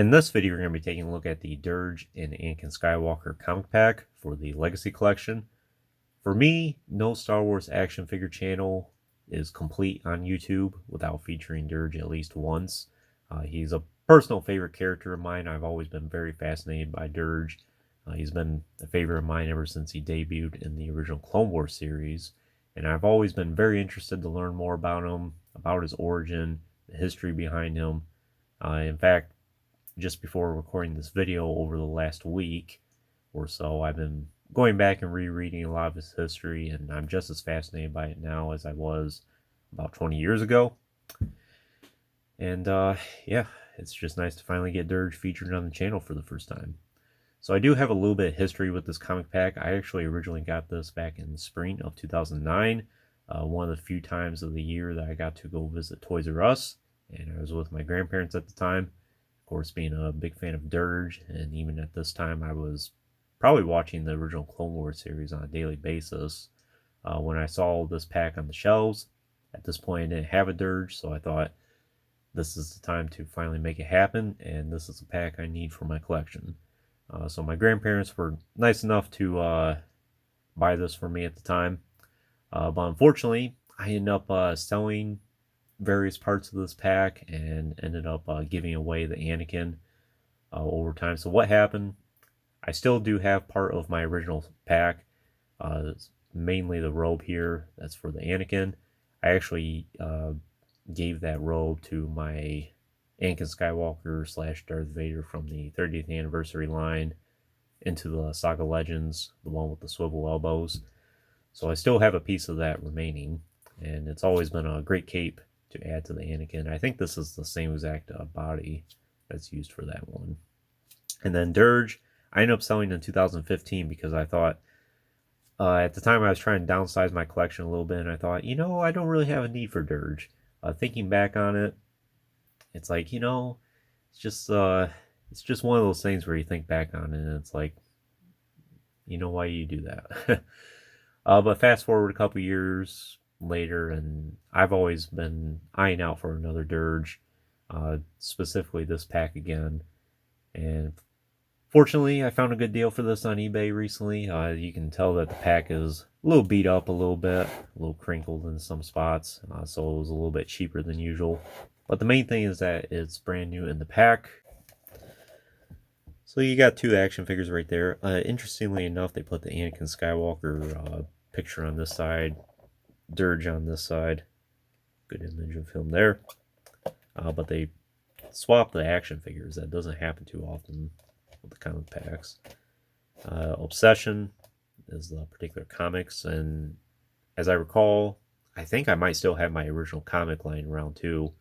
In this video, we're going to be taking a look at the Durge and Anakin Skywalker comic pack for the Legacy Collection. For me, no Star Wars action figure channel is complete on YouTube without featuring Durge at least once. He's a personal favorite character of mine. I've always been very fascinated by Durge. He's been a favorite of mine ever since he debuted in the original Clone Wars series. And I've always been very interested to learn more about him, about his origin, the history behind him. In fact, just before recording this video over the last week or so, I've been going back and rereading a lot of his history, and I'm just as fascinated by it now as I was about 20 years ago. And yeah, it's just nice to finally get Durge featured on the channel for the first time. So I do have a little bit of history with this comic pack. I actually originally got this back in the spring of 2009, one of the few times of the year that I got to go visit Toys R Us, and I was with my grandparents at the time. Of course, being a big fan of Durge, and even at this time I was probably watching the original Clone Wars series on a daily basis. When I saw this pack on the shelves, at this point I didn't have a Durge, so I thought this is the time to finally make it happen, and this is a pack I need for my collection. So my grandparents were nice enough to buy this for me at the time, but unfortunately I ended up selling various parts of this pack and ended up giving away the Anakin over time. So what happened, I still do have part of my original pack, mainly the robe here that's for the Anakin. I actually gave that robe to my Anakin Skywalker / Darth Vader from the 30th anniversary line into the Saga Legends, the one with the swivel elbows. So I still have a piece of that remaining, and it's always been a great cape to add to the Anakin. I think this is the same exact body that's used for that one. And then Durge, I ended up selling in 2015 because I thought, at the time I was trying to downsize my collection a little bit, and I thought, I don't really have a need for Durge. Thinking back on it, it's like, it's just one of those things where you think back on it and it's like, why you do that? But fast forward a couple years later, and I've always been eyeing out for another Durge, specifically this pack again. And fortunately, I found a good deal for this on eBay recently. You can tell that the pack is a little beat up a little bit, a little crinkled in some spots, so it was a little bit cheaper than usual. But the main thing is that it's brand new in the pack. So you got two action figures right there. Interestingly enough, they put the Anakin Skywalker picture on this side, Durge on this side. Good image of him there. But they swapped the action figures. That doesn't happen too often with the comic packs. Obsession is the particular comics, and as I recall, I think I might still have my original comic line around too.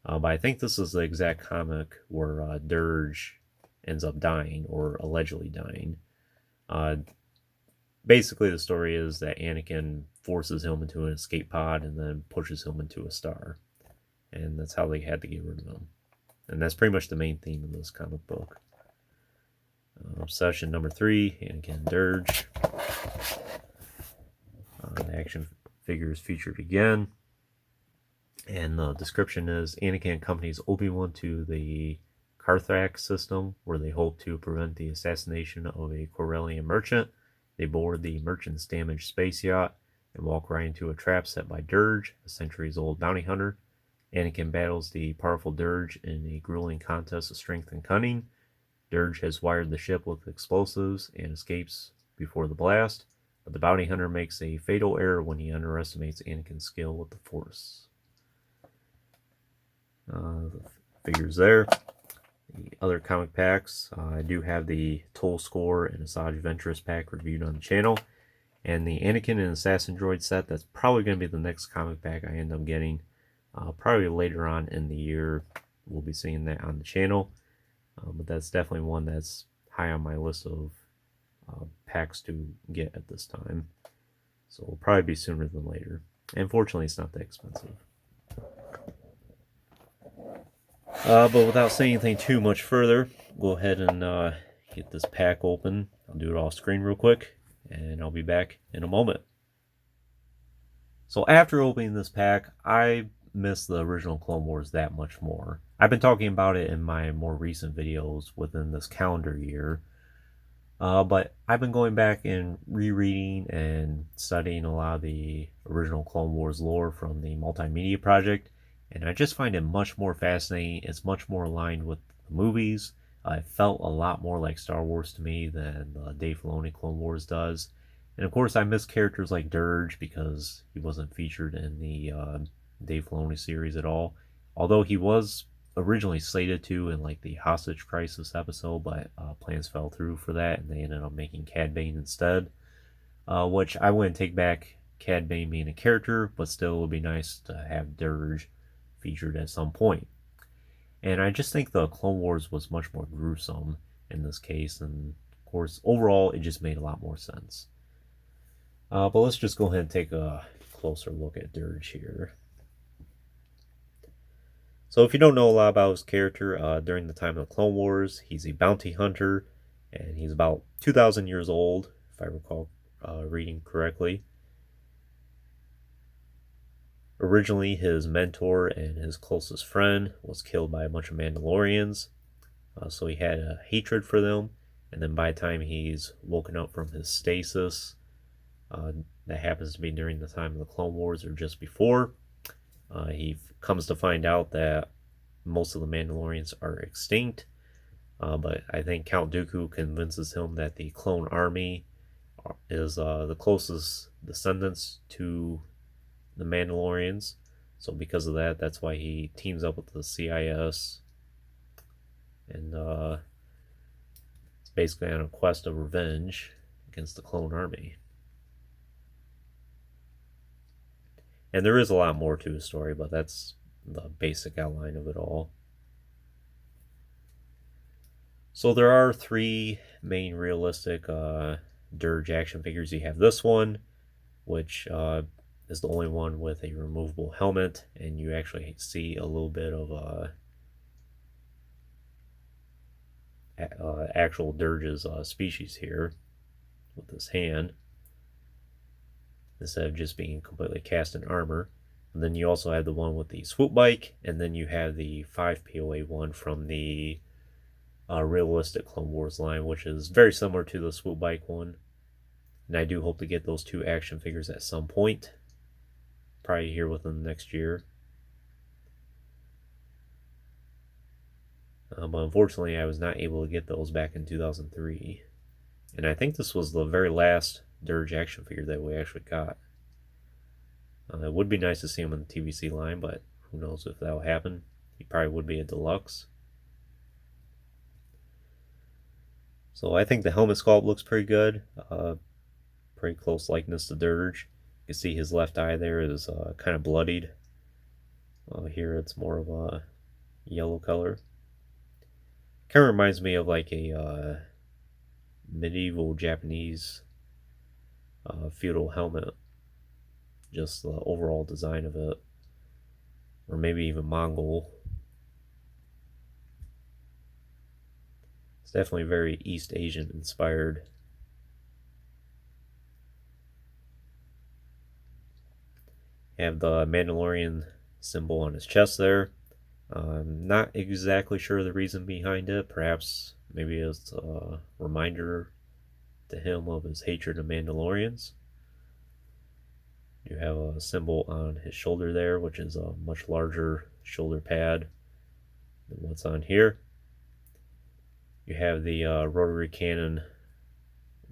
But I think this is the exact comic where Durge ends up dying, or allegedly dying. Basically, the story is that Anakin forces him into an escape pod and then pushes him into a star. And that's how they had to get rid of him. And that's pretty much the main theme of this comic book. Obsession number 3, Anakin Durge. The action figure is featured again. And the description is, Anakin accompanies Obi-Wan to the Carthrax system, where they hope to prevent the assassination of a Corellian merchant. They board the merchant's damaged space yacht and walk right into a trap set by Durge, a centuries-old bounty hunter. Anakin battles the powerful Durge in a grueling contest of strength and cunning. Durge has wired the ship with explosives and escapes before the blast, but the bounty hunter makes a fatal error when he underestimates Anakin's skill with the Force. The figures there. The other comic packs, I do have the Toll Score and Asajj Ventress pack reviewed on the channel, and the Anakin and Assassin Droid set. That's probably going to be the next comic pack I end up getting. Probably later on in the year, we'll be seeing that on the channel, but that's definitely one that's high on my list of packs to get at this time. So it'll probably be sooner than later. And fortunately, it's not that expensive. But without saying anything too much further, go ahead and get this pack open. I'll do it off screen real quick, and I'll be back in a moment. So after opening this pack, I miss the original Clone Wars that much more. I've been talking about it in my more recent videos within this calendar year. But I've been going back and rereading and studying a lot of the original Clone Wars lore from the Multimedia Project, and I just find it much more fascinating. It's much more aligned with the movies. It felt a lot more like Star Wars to me than Dave Filoni Clone Wars does. And of course, I miss characters like Durge because he wasn't featured in the Dave Filoni series at all. Although he was originally slated to in like the hostage crisis episode, but plans fell through for that, and they ended up making Cad Bane instead. Which I wouldn't take back Cad Bane being a character, but still it would be nice to have Durge featured at some point. And I just think the Clone Wars was much more gruesome in this case, and of course, overall, it just made a lot more sense. But let's just go ahead and take a closer look at Durge here. So if you don't know a lot about his character, during the time of the Clone Wars, he's a bounty hunter, and he's about 2,000 years old, if I recall reading correctly. Originally, his mentor and his closest friend was killed by a bunch of Mandalorians, so he had a hatred for them, and then by the time he's woken up from his stasis, that happens to be during the time of the Clone Wars or just before, he comes to find out that most of the Mandalorians are extinct, but I think Count Dooku convinces him that the clone army is the closest descendants to the Mandalorians. So because of that, that's why he teams up with the CIS, and it's basically on a quest of revenge against the clone army. And there is a lot more to his story, but that's the basic outline of it all. So there are three main realistic Durge action figures. You have this one, which is the only one with a removable helmet, and you actually see a little bit of actual Durge's species here with his hand, instead of just being completely cast in armor. And then you also have the one with the swoop bike, and then you have the 5 POA one from the realistic Clone Wars line, which is very similar to the swoop bike one. And I do hope to get those two action figures at some point, probably here within the next year. But unfortunately, I was not able to get those back in 2003. And I think this was the very last Durge action figure that we actually got. It would be nice to see him in the TVC line, but who knows if that will happen. He probably would be a deluxe. So I think the helmet sculpt looks pretty good. Pretty close likeness to Durge. You can see his left eye there is kind of bloodied. Here it's more of a yellow color. Kind of reminds me of like a medieval Japanese feudal helmet. Just the overall design of it. Or maybe even Mongol. It's definitely very East Asian inspired. You have the Mandalorian symbol on his chest there. I'm not exactly sure the reason behind it. Perhaps maybe it's a reminder to him of his hatred of Mandalorians. You have a symbol on his shoulder there, which is a much larger shoulder pad than what's on here. You have the rotary cannon,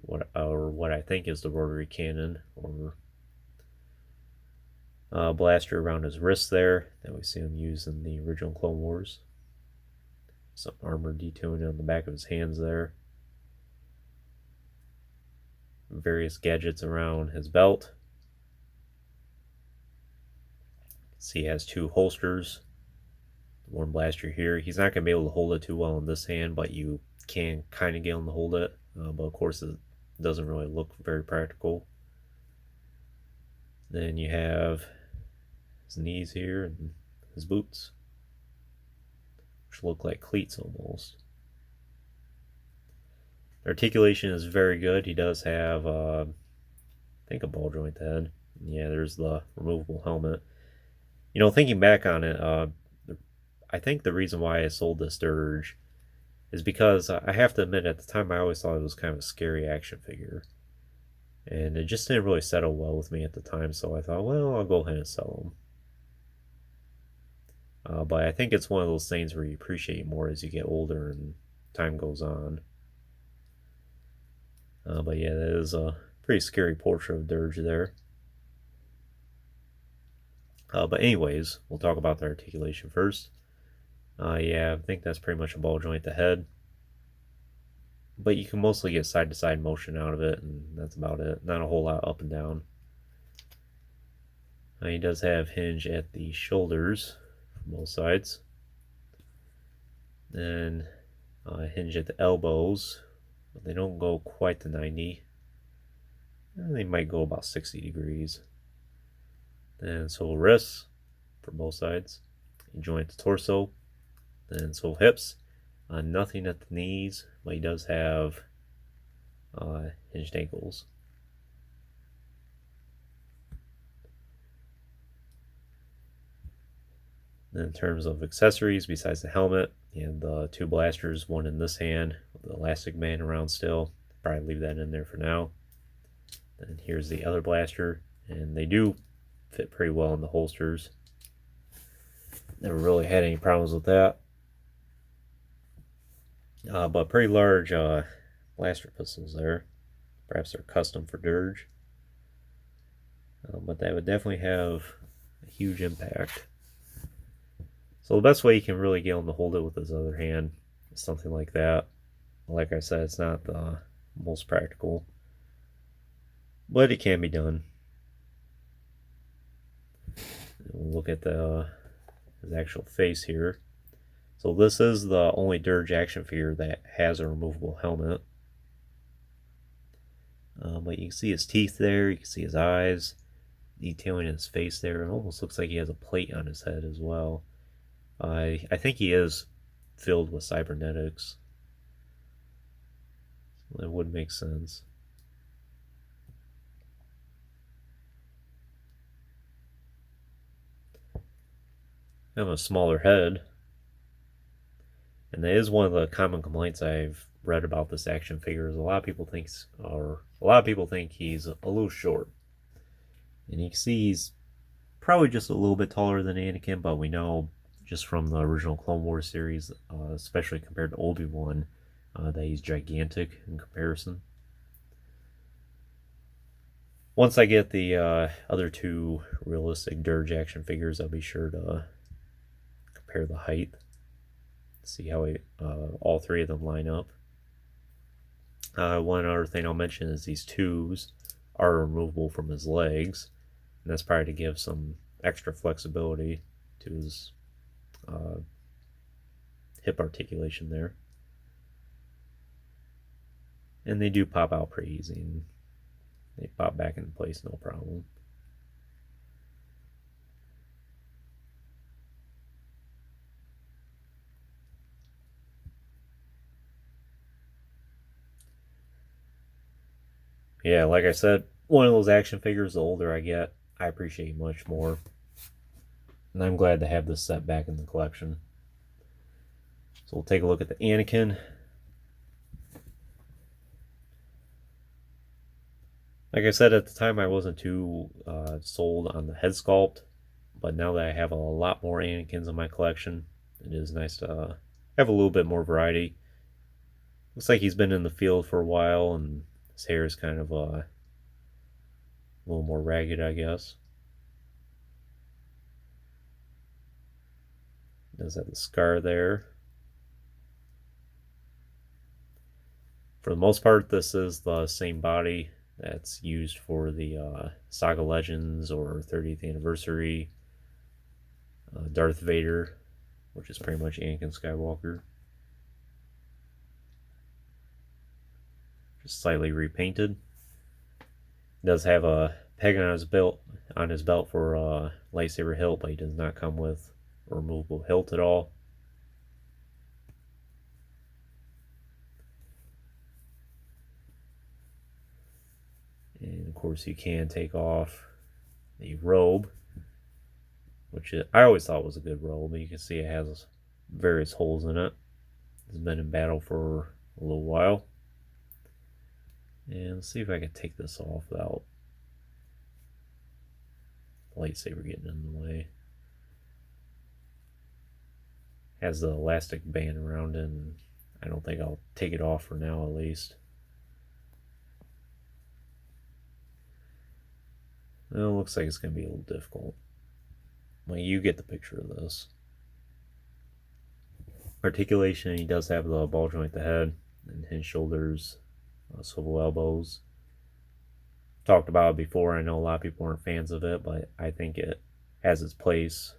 what I think is the rotary cannon, or blaster around his wrist there that we see him use in the original Clone Wars. Some armor detailing on the back of his hands there. Various gadgets around his belt. See, he has two holsters. One blaster here. He's not going to be able to hold it too well in this hand, but you can kind of get him to hold it. But of course, it doesn't really look very practical. Then you have his knees here and his boots, which look like cleats almost. The articulation is very good. He does have, I think, a ball joint head. Yeah, there's the removable helmet. You know, thinking back on it, I think the reason why I sold this Durge is because I have to admit, at the time I always thought it was kind of a scary action figure. And it just didn't really settle well with me at the time, so I thought, well, I'll go ahead and sell them. But I think it's one of those things where you appreciate more as you get older and time goes on. But yeah, that is a pretty scary portrait of Durge there. But anyways, we'll talk about the articulation first. Yeah, I think that's pretty much a ball joint the head. But you can mostly get side-to-side motion out of it, and that's about it. Not a whole lot up and down. He does have hinge at the shoulders from both sides. Then hinge at the elbows, but they don't go quite to 90. They might go about 60 degrees. Then sole wrists for both sides. A joint at the torso. Then sole hips. Nothing at the knees, but he does have hinged ankles. Then in terms of accessories, besides the helmet and the two blasters, one in this hand with the elastic band around still, probably leave that in there for now. Then here's the other blaster, and they do fit pretty well in the holsters. Never really had any problems with that. But pretty large blaster pistols there. Perhaps they're custom for Durge. But that would definitely have a huge impact. So the best way you can really get him to hold it with his other hand is something like that. Like I said, it's not the most practical, but it can be done. We'll look at his actual face here. So this is the only Durge action figure that has a removable helmet. But you can see his teeth there, you can see his eyes, detailing his face there. It almost looks like he has a plate on his head as well. I think he is filled with cybernetics. That would make sense. Kind of a smaller head. And that is one of the common complaints I've read about this action figure. Is a lot of people think he's a little short. And you can see he's probably just a little bit taller than Anakin, but we know just from the original Clone Wars series, especially compared to Obi-Wan, that he's gigantic in comparison. Once I get the other two realistic Durge action figures, I'll be sure to compare the height, see how all three of them line up. One other thing I'll mention is these tubes are removable from his legs, and that's probably to give some extra flexibility to his hip articulation there. And they do pop out pretty easy, and they pop back into place no problem. Yeah, like I said, one of those action figures, the older I get, I appreciate much more. And I'm glad to have this set back in the collection. So we'll take a look at the Anakin. Like I said, at the time I wasn't too sold on the head sculpt, but now that I have a lot more Anakins in my collection, it is nice to have a little bit more variety. Looks like he's been in the field for a while, and his hair is kind of a little more ragged, I guess. Does have the scar there. For the most part, this is the same body that's used for the Saga Legends or 30th anniversary Darth Vader, which is pretty much Anakin Skywalker. Just slightly repainted. He does have a peg on his belt for a lightsaber hilt, but he does not come with a removable hilt at all. And of course you can take off the robe, which I always thought was a good robe, but you can see it has various holes in it. It's been in battle for a little while. And let's see if I can take this off without lightsaber getting in the way. Has the elastic band around it, and I don't think I'll take it off for now, at least. Well, it looks like it's going to be a little difficult. Well, you get the picture of this. Articulation, he does have the ball joint at the head, and his shoulders, swivel elbows. Talked about it before. I know a lot of people aren't fans of it, but I think it has its place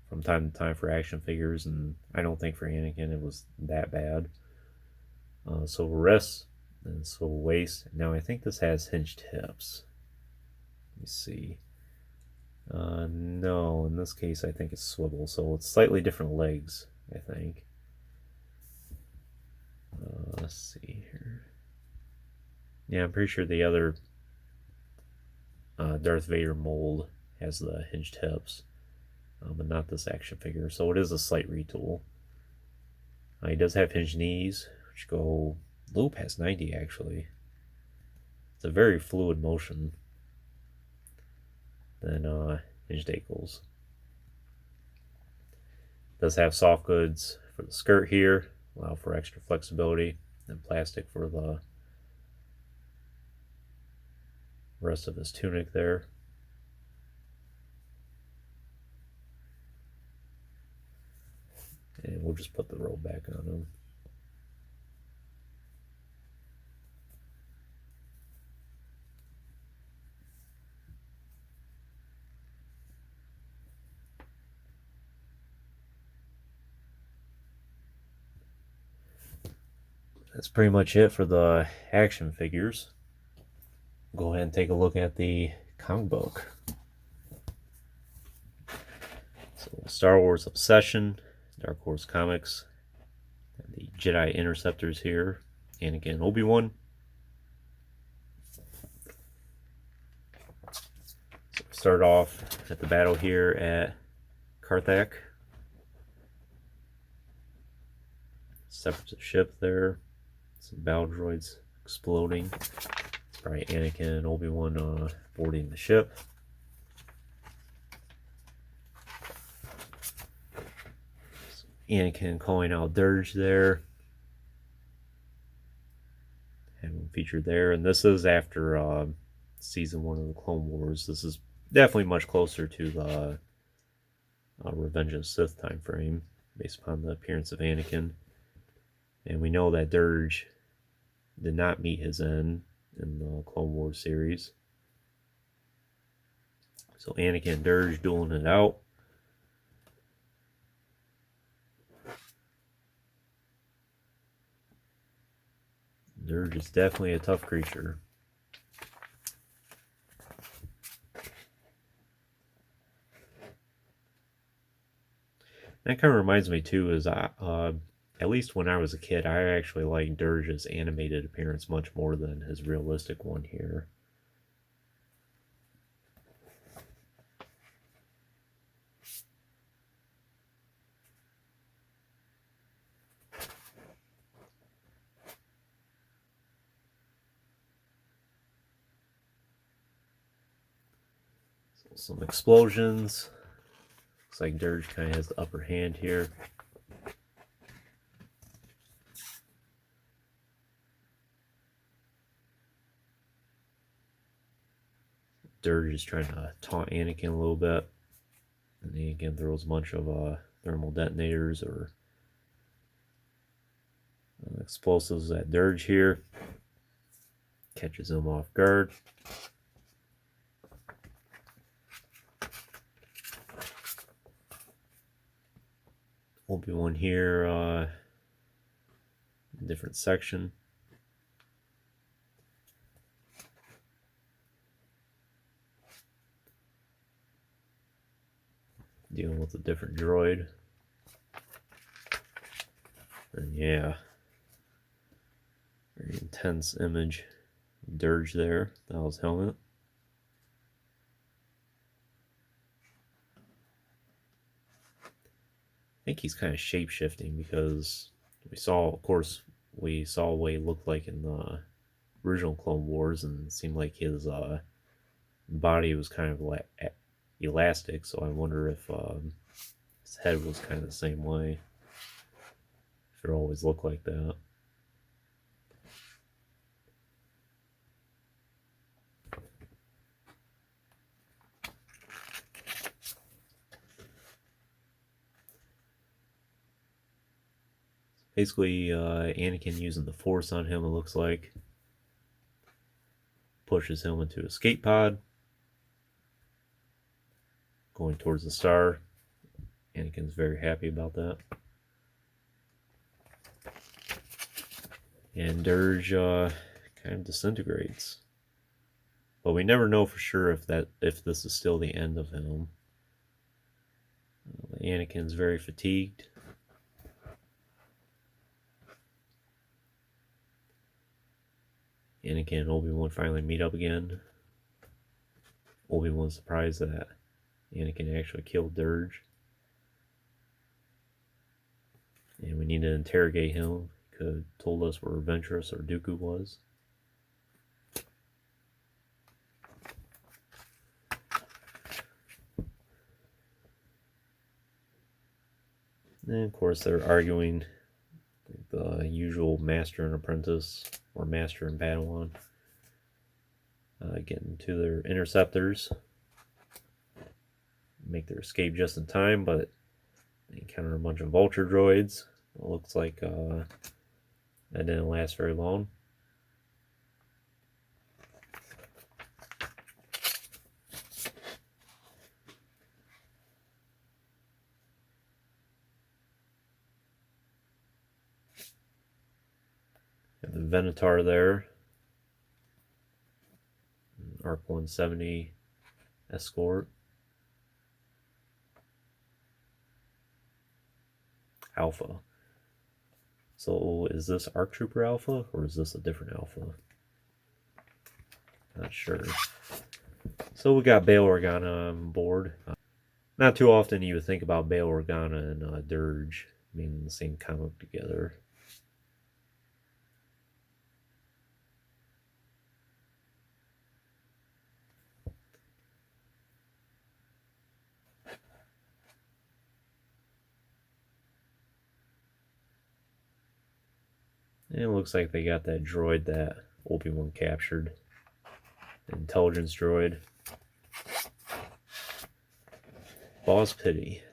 from time to time for action figures, and I don't think for Anakin it was that bad. Swivel wrists and swivel waist. Now I think this has hinged hips. Let me see. No, in this case I think it's swivel, so it's slightly different legs, I think. Let's see here. Yeah, I'm pretty sure the other Darth Vader mold has the hinged hips, but not this action figure, so it is a slight retool. He does have hinged knees, which go a little past 90 actually. It's a very fluid motion. Then hinged ankles. Does have soft goods for the skirt here, allow for extra flexibility, and plastic for the rest of his tunic there. And we'll just put the robe back on him. That's pretty much it for the action figures. Go ahead and take a look at the comic book. So, Star Wars Obsession, Dark Horse Comics, and the Jedi Interceptors here, Anakin, Obi-Wan. So start off at the battle here at Karthak. Separate ship there. Some battle droids exploding. It's probably Anakin and Obi-Wan boarding the ship. So Anakin calling out Durge there. Having him featured there. And this is after season 1 of the Clone Wars. This is definitely much closer to the Revenge of the Sith time frame, based upon the appearance of Anakin. And we know that Durge did not meet his end in the Clone Wars series. So Anakin and Durge dueling it out. Durge is definitely a tough creature. That kind of reminds me too, is at least when I was a kid, I actually liked Durge's animated appearance much more than his realistic one here. So some explosions. Looks like Durge kind of has the upper hand here. Durge is trying to taunt Anakin a little bit. And Anakin throws a bunch of thermal detonators or explosives at Durge here. Catches him off guard. Obi-Wan here, different section. Dealing with a different droid. And yeah, very intense image. Durge there, that was helmet. think he's kind of shape-shifting because we saw, of course, we saw what he looked like in the original Clone Wars, and it seemed like his body was kind of elastic, so I wonder if his head was kind of the same way. If it always looked like that. Basically, Anakin using the Force on him, it looks like. Pushes him into a escape pod. Going towards the star. Anakin's very happy about that. And Durge kind of disintegrates. But we never know for sure if this is still the end of him. Anakin's very fatigued. Anakin and Obi-Wan finally meet up again. Obi-Wan's surprised that Anakin actually killed Durge. And we need to interrogate him. He could have told us where Ventress or Dooku was. And of course they're arguing, the usual master and apprentice, or master and Padawan, getting to their interceptors, make their escape just in time, but they encounter a bunch of vulture droids. It looks like that didn't last very long. Have the Venator there. ARC 170 escort. Alpha. So is this ARC Trooper Alpha or is this a different Alpha? Not sure. So we got Bail Organa on board. Not too often you would think about Bail Organa and Durge being in the same comic together. And it looks like they got that droid that Obi-Wan captured. An intelligence droid. Boss Pity.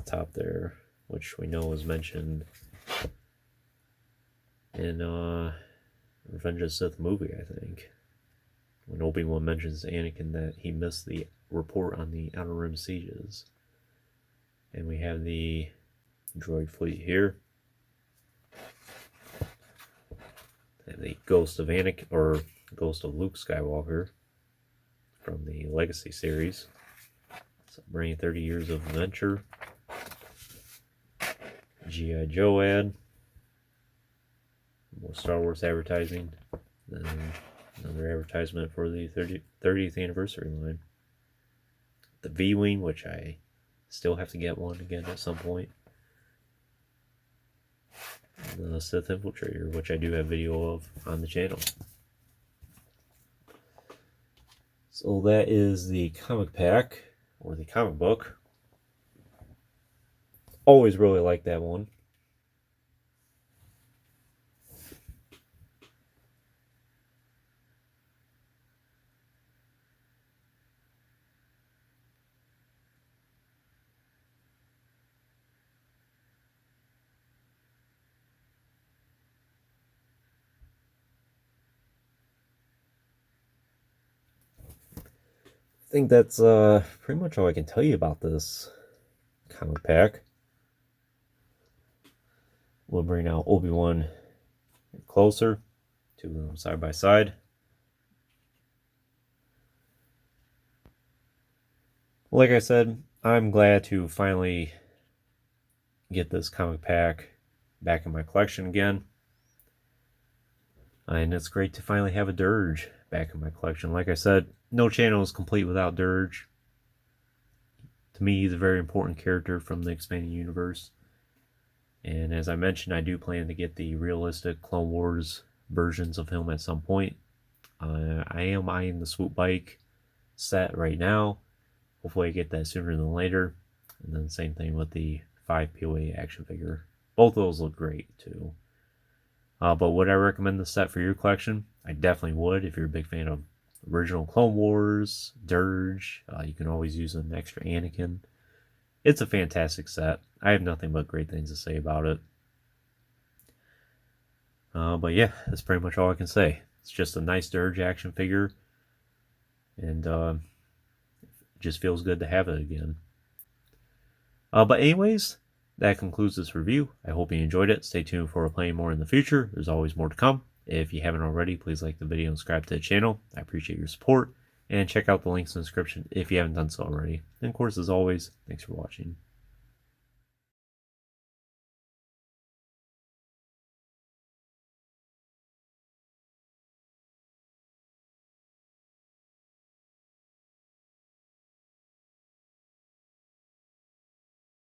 Top there, which we know was mentioned in Revenge of the Sith movie, I think. When Obi-Wan mentions to Anakin that he missed the report on the Outer Rim sieges. And we have the droid fleet here. And the Ghost of Anakin, or Ghost of Luke Skywalker from the Legacy series. Celebrating 30 years of adventure. G.I. Joe ad. More Star Wars advertising. Then another advertisement for the 30th anniversary line. The V-Wing, which I still have to get one again at some point. The Sith Infiltrator, which I do have video of on the channel. So that is the comic pack, or the comic book. Always really like that one. I think that's pretty much all I can tell you about this comic pack. We'll bring out Obi-Wan closer, two of them side by side. Like I said, I'm glad to finally get this comic pack back in my collection again. And it's great to finally have a Durge back in my collection. Like I said, no channel is complete without Durge. To me, he's a very important character from the expanding universe. And as I mentioned, I do plan to get the realistic Clone Wars versions of him at some point. I am eyeing the Swoop Bike set right now. Hopefully I get that sooner than later. And then same thing with the 5 POA action figure. Both of those look great too. But would I recommend the set for your collection? I definitely would if you're a big fan of original Clone Wars, Durge. You can always use an extra Anakin. It's a fantastic set. I have nothing but great things to say about it. But yeah, that's pretty much all I can say. It's just a nice Durge action figure. And it just feels good to have it again. But anyways, that concludes this review. I hope you enjoyed it. Stay tuned for playing more in the future. There's always more to come. If you haven't already, please like the video and subscribe to the channel. I appreciate your support. And check out the links in the description if you haven't done so already. And of course, as always, thanks for watching.